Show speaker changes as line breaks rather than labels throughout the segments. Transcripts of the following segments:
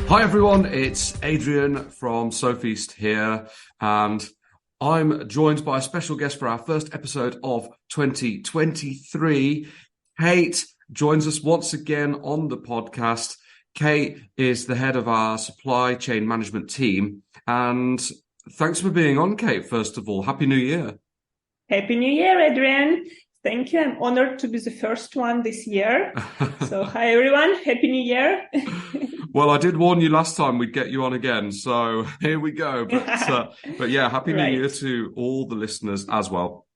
Hi everyone, it's Adrian from Sofeast here, and I'm joined by a special guest for our first episode of 2023. Kate joins us once again on the podcast. Kate is the head of our supply chain management team, and thanks for being on, Kate, first of all. Happy New Year.
Happy New Year, Adrian. Thank you. I'm honored to be the first one this year. So, hi, everyone. Happy New Year.
Well, I did warn you last time we'd get you on again. So here we go. But yeah, Happy New Year to all the listeners as well.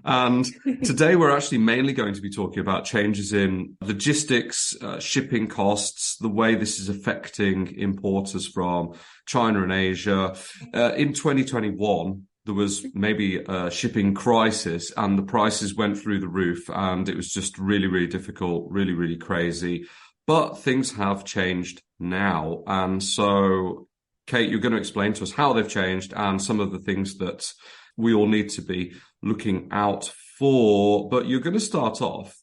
And today we're actually mainly going to be talking about changes in logistics, shipping costs, the way this is affecting importers from China and Asia. In 2021, there was maybe a shipping crisis and the prices went through the roof and it was just really, really difficult, really, really crazy. But things have changed now. And so, Kate, you're going to explain to us how they've changed and some of the things that we all need to be looking out for. But you're going to start off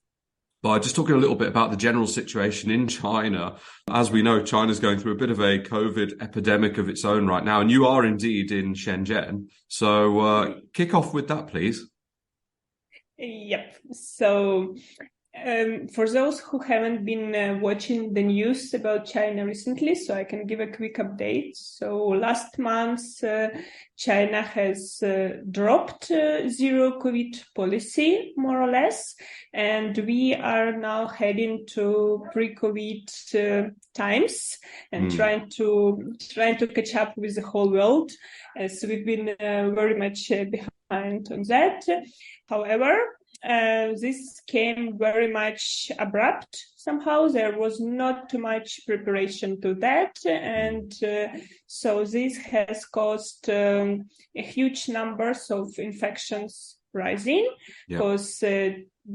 by just talking a little bit about the general situation in China. As we know, China's going through a bit of a COVID epidemic of its own right now. And you are indeed in Shenzhen. So kick off with that, please.
Yep. So for those who haven't been watching the news about China recently, so I can give a quick update. So last month, China has dropped zero COVID policy, more or less, and we are now heading to pre-COVID times and trying to catch up with the whole world. So we've been very much behind on that. However, this came very much abrupt somehow. There was not too much preparation to that. And so this has caused a huge numbers of infections rising because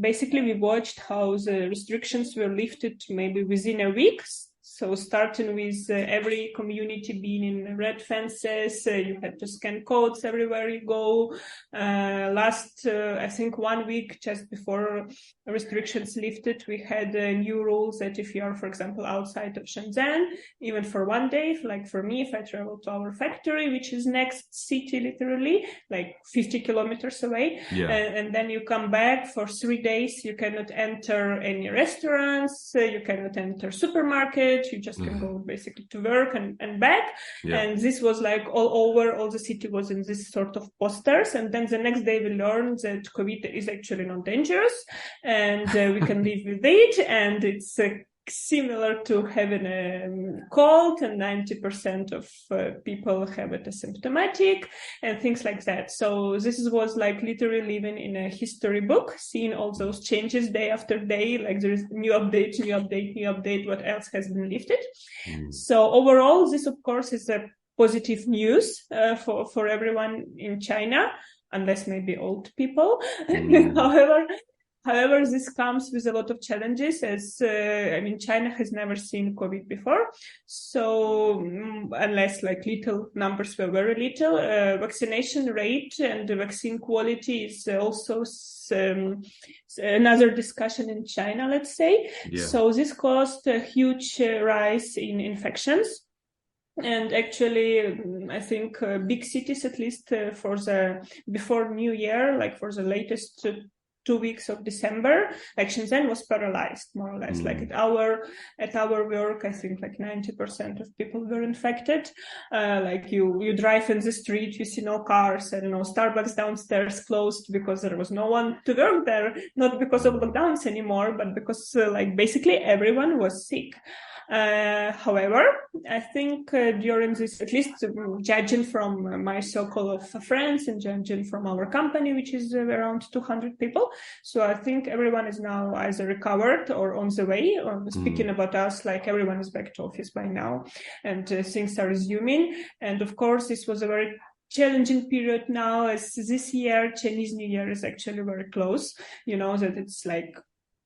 basically we watched how the restrictions were lifted maybe within a week. So starting with every community being in red fences, you had to scan codes everywhere you go. Last, I think 1 week just before restrictions lifted, we had new rules that if you are, for example, outside of Shenzhen, even for 1 day, like for me, if I travel to our factory, which is next city, literally, like 50 kilometers away, and then you come back for 3 days, you cannot enter any restaurants, you cannot enter supermarkets, you just can go basically to work and back. And this was like all over, all the city was in this sort of posters. And then the next day we learned that COVID is actually not dangerous and we can live with it. And it's similar to having a cold, and 90% of people have it asymptomatic and things like that. So this was like literally living in a history book, seeing all those changes day after day, like there is new update, what else has been lifted. So overall, this of course is a positive news for everyone in China, unless maybe old people. However, this comes with a lot of challenges as, China has never seen COVID before. So unless like little numbers were very little, vaccination rate and the vaccine quality is also another discussion in China, let's say. So this caused a huge rise in infections. And actually, I think big cities, at least before New Year, like for the latest 2 weeks of December, like Shenzhen was paralyzed, more or less. Like at our work, I think like 90% of people were infected. Like you drive in the street, you see no cars, and no Starbucks downstairs closed because there was no one to work there, not because of lockdowns anymore, but because like basically everyone was sick. However, I think during this, at least judging from my circle of friends and judging from our company, which is around 200 people, so I think everyone is now either recovered or on the way. Or speaking about us, like everyone is back to office by now, and things are resuming. And of course, this was a very challenging period now, as this year Chinese New Year is actually very close. You know that it's like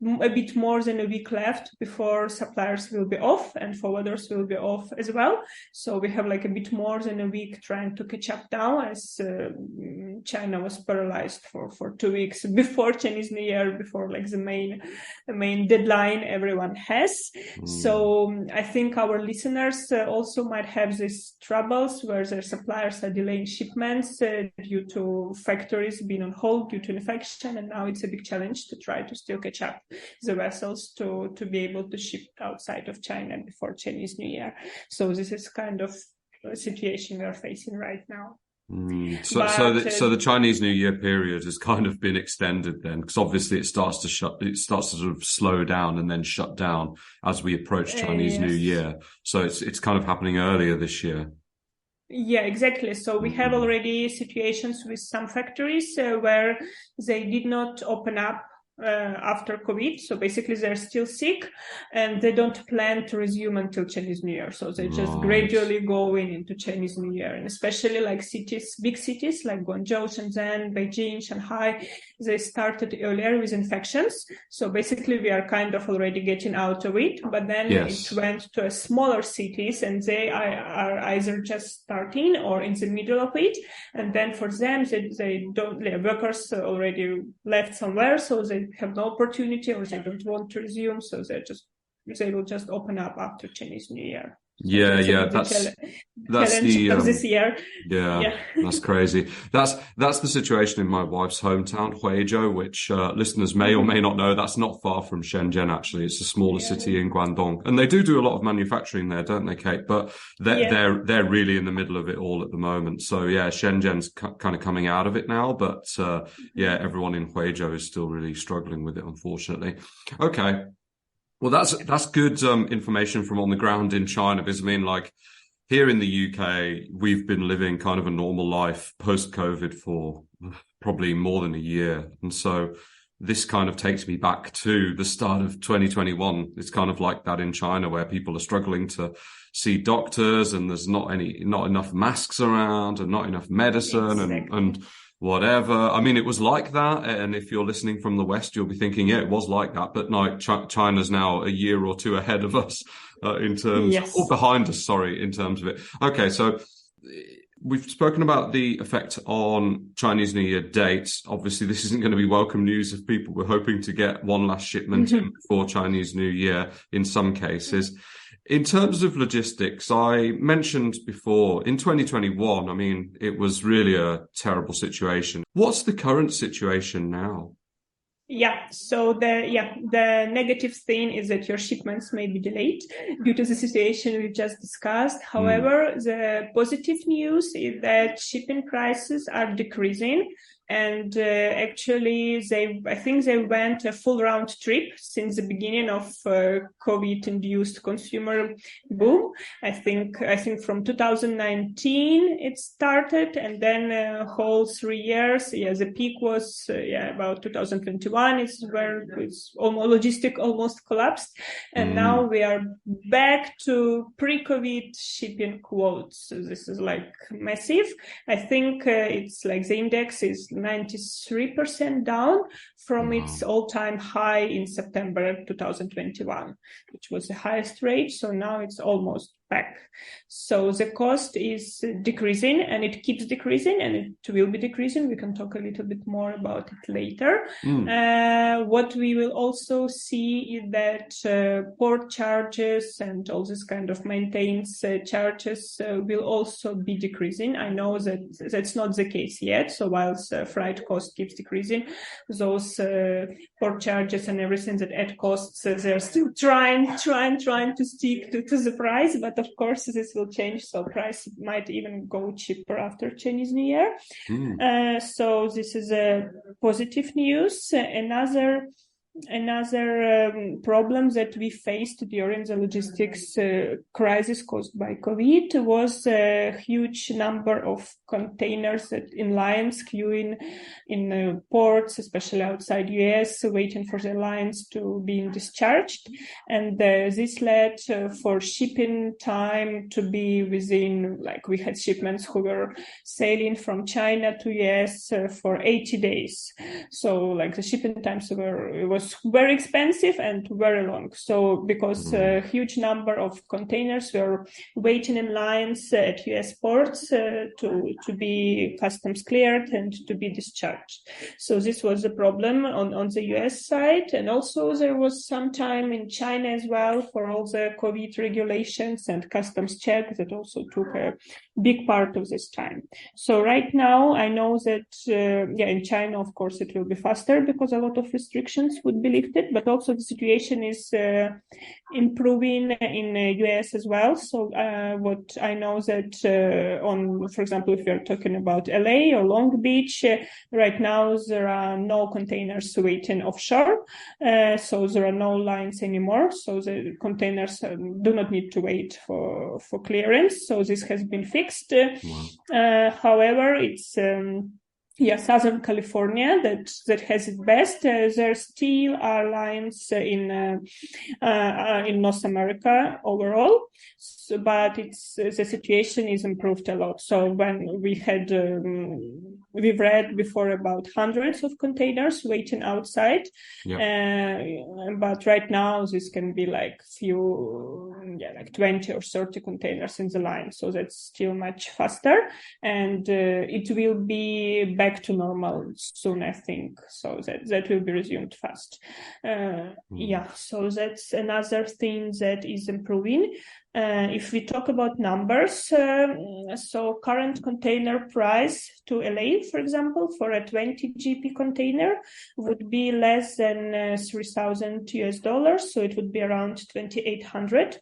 a bit more than a week left before suppliers will be off and forwarders will be off as well. So we have like a bit more than a week trying to catch up now, as China was paralyzed for 2 weeks before Chinese New Year, before like the main deadline everyone has. So I think our listeners also might have these troubles where their suppliers are delaying shipments due to factories being on hold due to infection, and now it's a big challenge to try to still catch up the vessels to be able to ship outside of China before Chinese New Year. So this is kind of a situation we are facing right now.
So the Chinese New Year period has kind of been extended then, because obviously it starts to sort of slow down and then shut down as we approach Chinese New Year. So it's kind of happening earlier this year.
Yeah, exactly. So we have already situations with some factories where they did not open up after COVID. So basically they're still sick and they don't plan to resume until Chinese New Year. So they're just gradually going into Chinese New Year. And especially like big cities like Guangzhou, Shenzhen, Beijing, Shanghai, they started earlier with infections. So basically we are kind of already getting out of it, but then it went to smaller cities and they are either just starting or in the middle of it. And then for them, their workers already left somewhere, so they have no opportunity or they don't want to resume, so they will just open up after Chinese New Year.
That's
challenge of this year.
That's crazy. That's the situation in my wife's hometown, Huizhou, which listeners may or may not know. That's not far from Shenzhen. Actually, it's a smaller city in Guangdong, and they do a lot of manufacturing there, don't they, Kate? But they're really in the middle of it all at the moment. So Shenzhen's kind of coming out of it now, but everyone in Huizhou is still really struggling with it, unfortunately. Okay. Well, that's good information from on the ground in China, because I mean, like here in the UK, we've been living kind of a normal life post-COVID for probably more than a year. And so this kind of takes me back to the start of 2021. It's kind of like that in China, where people are struggling to see doctors and there's not enough masks around and not enough medicine and whatever. I mean, it was like that. And if you're listening from the West, you'll be thinking, it was like that. But no, China's now a year or two ahead of us in terms or behind us, in terms of it. Okay. So we've spoken about the effect on Chinese New Year dates. Obviously, this isn't going to be welcome news if people were hoping to get one last shipment in before Chinese New Year in some cases. In terms of logistics, I mentioned before, in 2021, I mean, it was really a terrible situation. What's the current situation now?
So the negative thing is that your shipments may be delayed due to the situation we just discussed. However, the positive news is that shipping prices are decreasing. And actually, I think they went a full round trip since the beginning of COVID-induced consumer boom. I think from 2019 it started, and then whole 3 years. The peak was about 2021. It's where logistic almost collapsed, and now we are back to pre-COVID shipping quotes. So this is like massive. I think it's like the index is 93% down from its all-time high in September 2021, which was the highest rate. So now it's almost back. So the cost is decreasing, and it keeps decreasing, and it will be decreasing. We can talk a little bit more about it later. What we will also see is that port charges and all this kind of maintenance charges will also be decreasing. I know that that's not the case yet. So whilst freight cost keeps decreasing, those port charges and everything that add costs, they're still trying to stick to the price. But of course, this will change. So price might even go cheaper after Chinese New Year. So this is a positive news. Another problem that we faced during the logistics crisis caused by COVID was a huge number of containers in lines queuing in ports, especially outside US, waiting for the lines to be discharged. And this led for shipping time to be within, like we had shipments who were sailing from China to US for 80 days. So like the shipping times it was very expensive and very long. So because a huge number of containers were waiting in lines at US ports to be customs cleared and to be discharged. So this was a problem on the US side. And also there was some time in China as well for all the COVID regulations and customs check that also took a big part of this time. So right now I know that, in China, of course, it will be faster because a lot of restrictions would be lifted, but also the situation is improving in US as well. So what I know that for example, if you're talking about LA or Long Beach, right now there are no containers waiting offshore. So there are no lines anymore. So the containers do not need to wait for clearance. So this has been fixed. Wow. However, it's Southern California that has it best. There still are lines in North America overall, but the situation is improved a lot. So when we've read before about hundreds of containers waiting outside, but right now this can be like 20 or 30 containers in the line. So that's still much faster, and it will be back to normal soon, I think. So that will be resumed fast. So that's another thing that is improving. If we talk about numbers, so current container price to LA, for example, for a 20 GP container would be less than $3,000. So it would be around 2,800.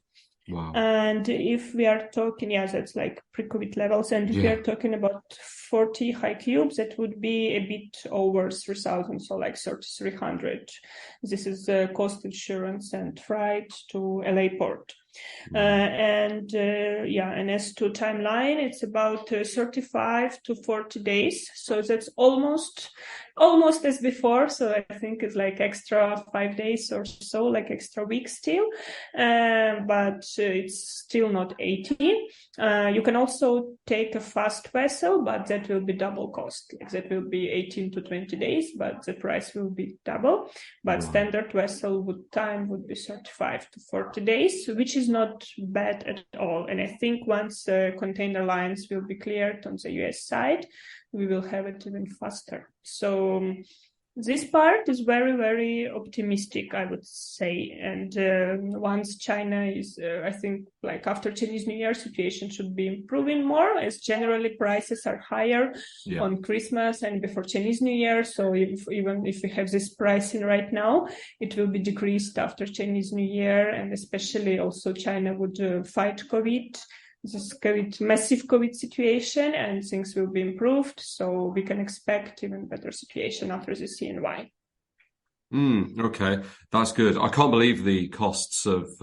Wow.
And if we are talking, that's like pre-COVID levels. And if we are talking about 40 high cubes, that would be a bit over 3,000, so like 3,300. This is cost insurance and freight to LA port. And as to timeline, it's about 35 to 40 days. So that's almost as before. So I think it's like extra 5 days or so, like extra week still. But it's still not 80. You can also take a fast vessel, but that will be double cost. That will be 18 to 20 days, but the price will be double. But standard vessel time would be 35 to 40 days, which is not bad at all. And I think once container lines will be cleared on the US side, we will have it even faster. So this part is very, very optimistic, I would say. And once China is, I think, like after Chinese New Year, situation should be improving more, as generally prices are higher on Christmas and before Chinese New Year. So even if we have this pricing right now, it will be decreased after Chinese New Year. And especially also China would fight massive COVID situation, and things will be improved. So we can expect even better situation after the CNY.
Okay, that's good. I can't believe the costs have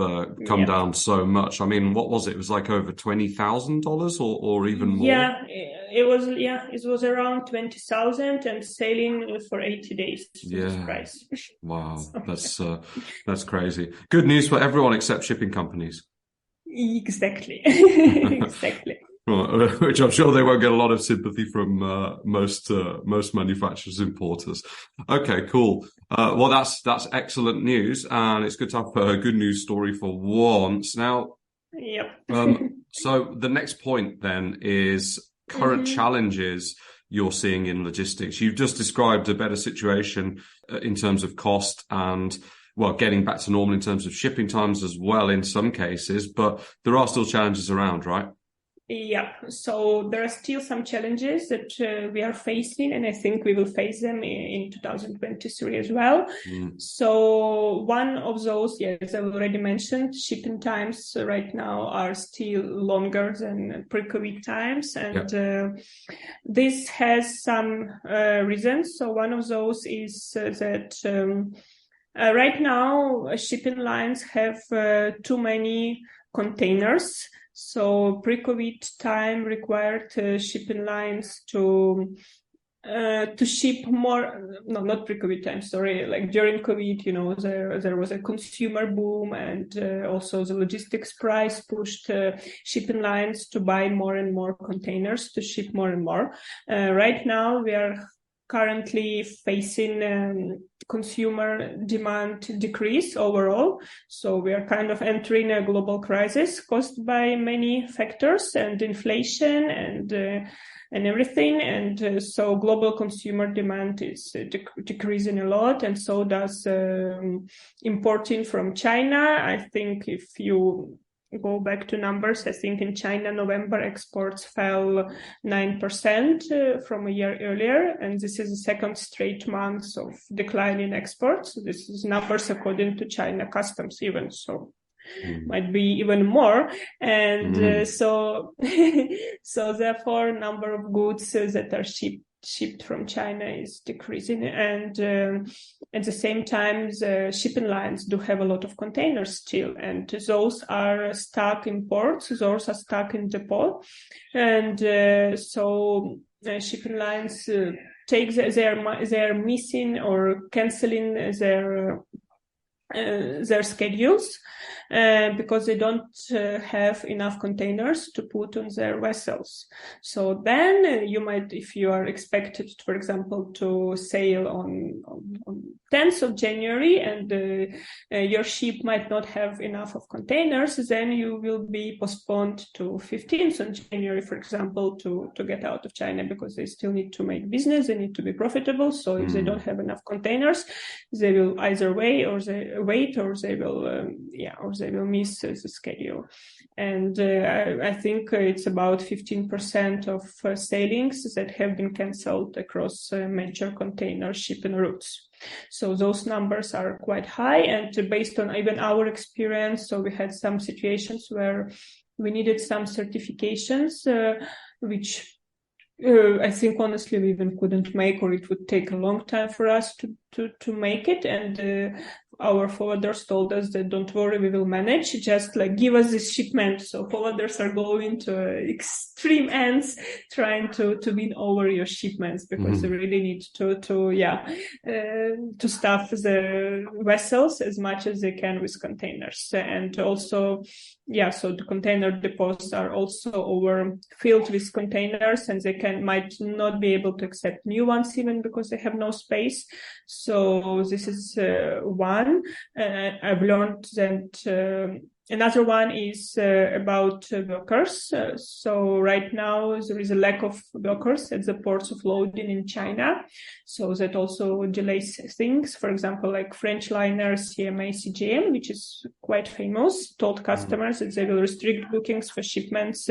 come down so much. I mean, what was it? It was like over $20,000 or even more?
It was around 20,000 and sailing for 80 days. This price.
Wow, that's crazy. Good news for everyone except shipping companies.
Exactly. Exactly.
Which I'm sure they won't get a lot of sympathy from most manufacturers, importers. Okay, cool. Well, that's excellent news, and it's good to have a good news story for once. Now, so the next point then is current challenges you're seeing in logistics. You've just described a better situation in terms of cost and getting back to normal in terms of shipping times as well in some cases, but there are still challenges around, right?
Yeah, so there are still some challenges that we are facing, and I think we will face them in 2023 as well. So one of those, as I already mentioned, shipping times right now are still longer than pre-COVID times, and this has some reasons. So one of those is that right now shipping lines have too many containers So pre-COVID time required shipping lines to ship more. No, not pre-COVID time, sorry. Like during COVID, there was a consumer boom, and also the logistics price pushed shipping lines to buy more and more containers to ship more and more. Right now, we are currently facing consumer demand decrease overall. So we are kind of entering a global crisis caused by many factors and inflation and everything. And so global consumer demand is decreasing a lot, and so does importing from China. I think if you go back to numbers, I think in China, November exports fell 9% from a year earlier, and this is the second straight month of decline in exports. This is numbers according to China customs even, so might be even more. And so therefore number of goods that are shipped from China is decreasing, and at the same time the shipping lines do have a lot of containers still, and those are stuck in ports, those are stuck in depot, and so shipping lines they're missing or canceling their schedules because they don't have enough containers to put on their vessels. So then you might, if you are expected, for example, to sail on 10th of January and your ship might not have enough of containers, then you will be postponed to 15th of January, for example, to get out of China, because they still need to make business, they need to be profitable. So if they don't have enough containers, they will either wait or they will miss the schedule. And I think it's about 15% of sailings that have been cancelled across major container shipping routes. So those numbers are quite high, and based on even our experience, so we had some situations where we needed some certifications, which I think honestly we even couldn't make, or it would take a long time for us to make it. And our forwarders told us that don't worry, we will manage, just like give us this shipment. So forwarders are going to extreme ends trying to win over your shipments, because they really need to staff the vessels as much as they can with containers. And also so the container depots are also overfilled with containers, and they might not be able to accept new ones even because they have no space. So this is one. I've learned that another one is about workers. So right now there is a lack of workers at the ports of loading in China. So that also delays things. For example, like French liner CMA CGM, which is quite famous, told customers that they will restrict bookings for shipments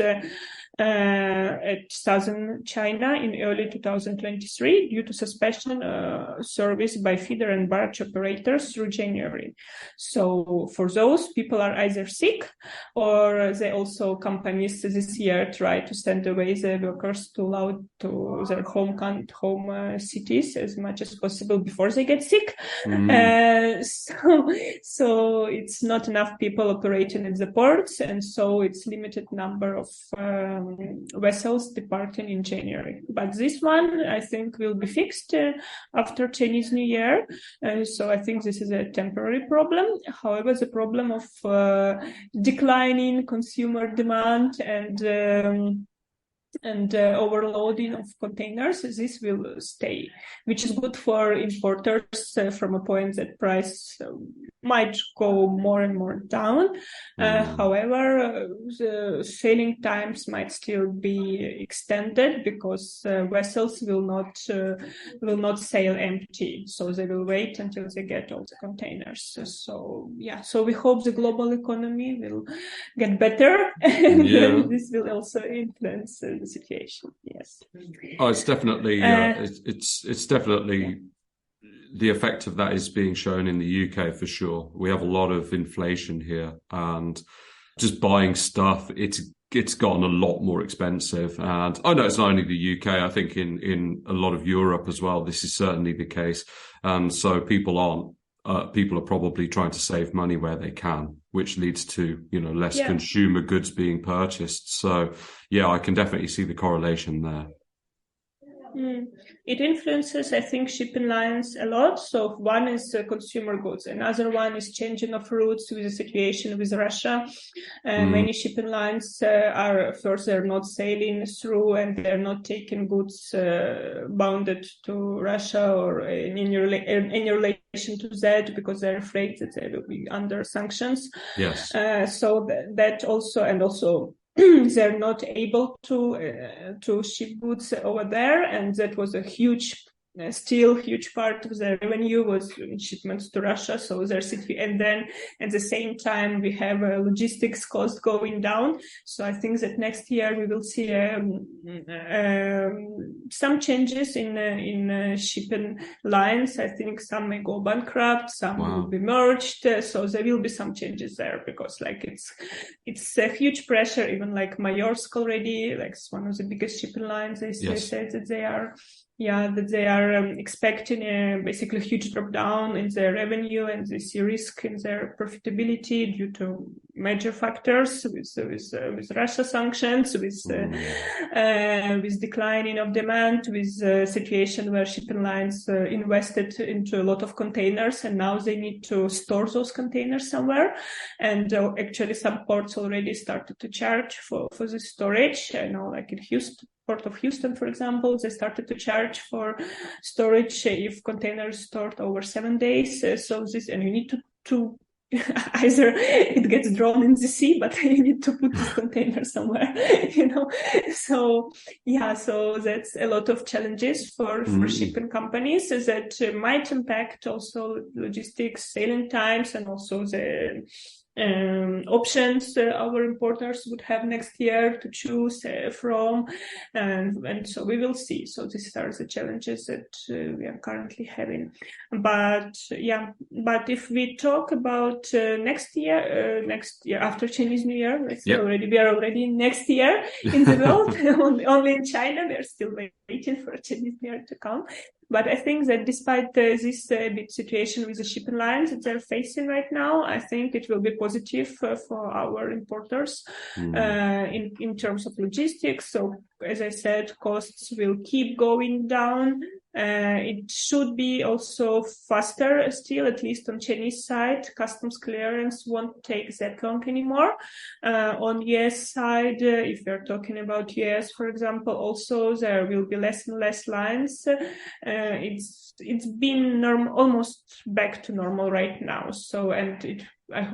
at southern China in early 2023 due to suspension service by feeder and barge operators through January. So for those, people are either sick, or they also, companies this year try to send away the workers to their home cities as much as possible before they get sick. So it's not enough people operating at the ports, and so it's limited number of vessels departing in January. But this one, I think, will be fixed after Chinese New Year. So I think this is a temporary problem. However, the problem of declining consumer demand and overloading of containers, this will stay, which is good for importers from a point that price might go more and more down. However, the sailing times might still be extended because vessels will not sail empty, so they will wait until they get all the containers. So we hope the global economy will get better, and then this will also influence the situation. Yes.
Oh, it's definitely it's definitely the effect of that is being shown in the UK for sure. We have a lot of inflation here, and just buying stuff, it's gotten a lot more expensive. And I know it's not only the UK, I think in a lot of Europe as well, this is certainly the case. And so people aren't people are probably trying to save money where they can, which leads to, less consumer goods being purchased. So, yeah, I can definitely see the correlation there.
It influences, I think, shipping lines a lot. So one is consumer goods. Another one is changing of routes with the situation with Russia. Many shipping lines they're not sailing through and they're not taking goods bounded to Russia or any relation to that because they're afraid that they will be under sanctions.
Yes.
So that also, and also they're not able to ship goods over there, and that was a still huge part of their revenue was shipments to Russia. So and then at the same time we have a logistics cost going down. So I think that next year we will see some changes in shipping lines. I think some may go bankrupt, some will be merged. So there will be some changes there because it's a huge pressure. Even like Mayorsk already, like it's one of the biggest shipping lines. They said that they are expecting basically a huge drop down in their revenue, and they see risk in their profitability due to major factors with Russia sanctions, with declining of demand, with a situation where shipping lines invested into a lot of containers, and now they need to store those containers somewhere. And actually, some ports already started to charge for this storage. I know, like in Port of Houston, for example, they started to charge for storage if containers stored over 7 days. And you need to either it gets drawn in the sea, but you need to put this container somewhere, So that's a lot of challenges for shipping companies that might impact also logistics, sailing times, and also the options our importers would have next year to choose from, and so we will see. So these are the challenges that we are currently having. But if we talk about next year after Chinese New Year, we are already next year in the world. only in China we are still waiting for Chinese New Year to come. But I think that despite this big situation with the shipping lines that they're facing right now, I think it will be positive for our importers in terms of logistics. So, as I said, costs will keep going down. It should be also faster still, at least on Chinese side. Customs clearance won't take that long anymore. On US side, if we're talking about US, for example, also there will be less and less lines. It's been almost back to normal right now. So, and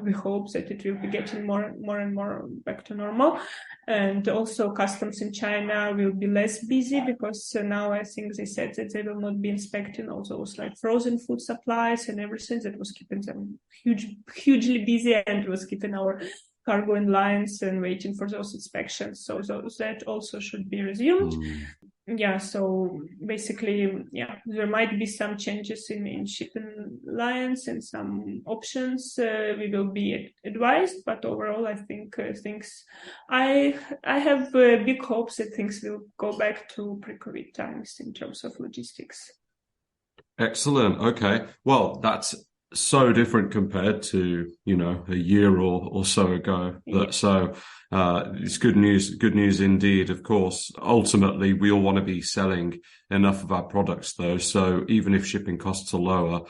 we hope that it will be getting more and more back to normal. And also customs in China will be less busy because now I think they said that they will not be inspecting all those like frozen food supplies and everything that was keeping them hugely busy and was keeping our cargo in lines and waiting for those inspections. So that also should be resumed. So basically, there might be some changes in shipping lines and some options. We will be advised, but overall, I think I have big hopes that things will go back to pre-COVID times in terms of logistics.
Excellent. Okay. Well, that's so different compared to, a year or so ago. So it's good news indeed. Of course, ultimately, we all want to be selling enough of our products, though. So even if shipping costs are lower,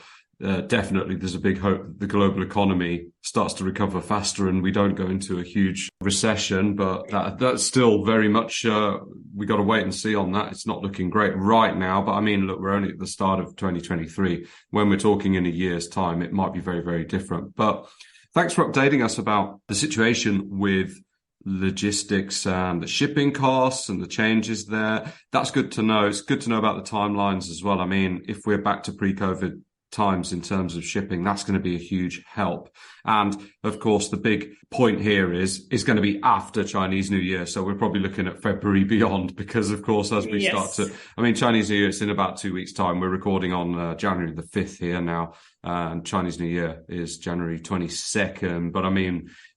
definitely there's a big hope that the global economy starts to recover faster and we don't go into a huge recession. But that's still very much, we got to wait and see on that. It's not looking great right now. But I mean, look, we're only at the start of 2023. When we're talking in a year's time, it might be very, very different. But thanks for updating us about the situation with logistics and the shipping costs and the changes there. That's good to know. It's good to know about the timelines as well. I mean, if we're back to pre-COVID times in terms of shipping, that's going to be a huge help. And of course, the big point here is going to be after Chinese New Year. So we're probably looking at February beyond, because of course, as we start to, Chinese New Year, it's in about 2 weeks' time. We're recording on January the 5th here now, and Chinese New Year is January 22nd. But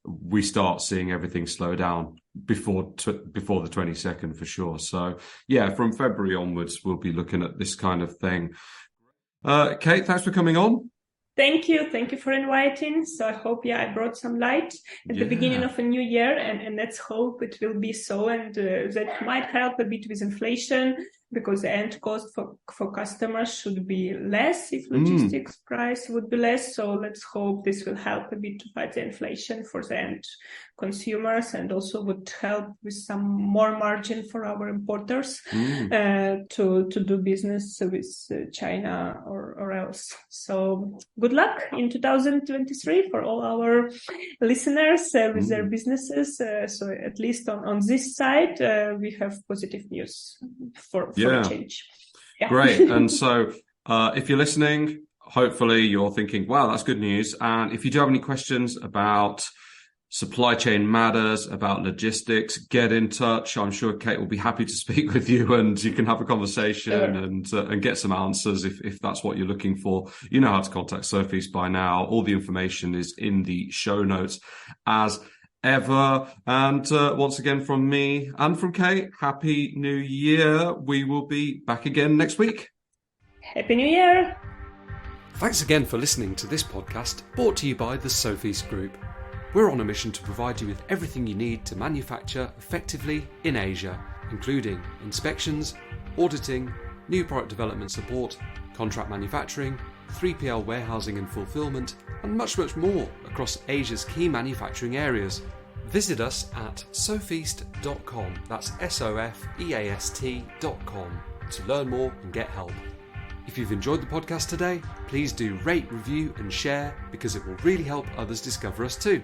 we start seeing everything slow down before the 22nd for sure. So from February onwards, we'll be looking at this kind of thing. Kate, thanks for coming on.
Thank you for inviting. So I hope, I brought some light at the beginning of a new year, and let's hope it will be so, and that might help a bit with inflation, because the end cost for customers should be less if logistics price would be less. So let's hope this will help a bit to fight the inflation for the end consumers, and also would help with some more margin for our importers to do business with China or else. So good luck in 2023 for all our listeners with their businesses. So at least on this side, we have positive news for a change. Yeah.
Great. And so if you're listening, hopefully you're thinking, wow, that's good news. And if you do have any questions about supply chain matters, about logistics, get in touch. I'm sure Kate will be happy to speak with you, and you can have a conversation and get some answers if that's what you're looking for. You know how to contact Sofeast by now. All the information is in the show notes as ever. And once again, from me and from Kate, Happy New Year. We will be back again next week.
Happy New Year.
Thanks again for listening to this podcast, brought to you by the Sofeast Group. We're on a mission to provide you with everything you need to manufacture effectively in Asia, including inspections, auditing, new product development support, contract manufacturing, 3PL warehousing and fulfillment, and much, much more across Asia's key manufacturing areas. Visit us at sofeast.com, that's SOFEAST.com, to learn more and get help. If you've enjoyed the podcast today, please do rate, review and share, because it will really help others discover us too.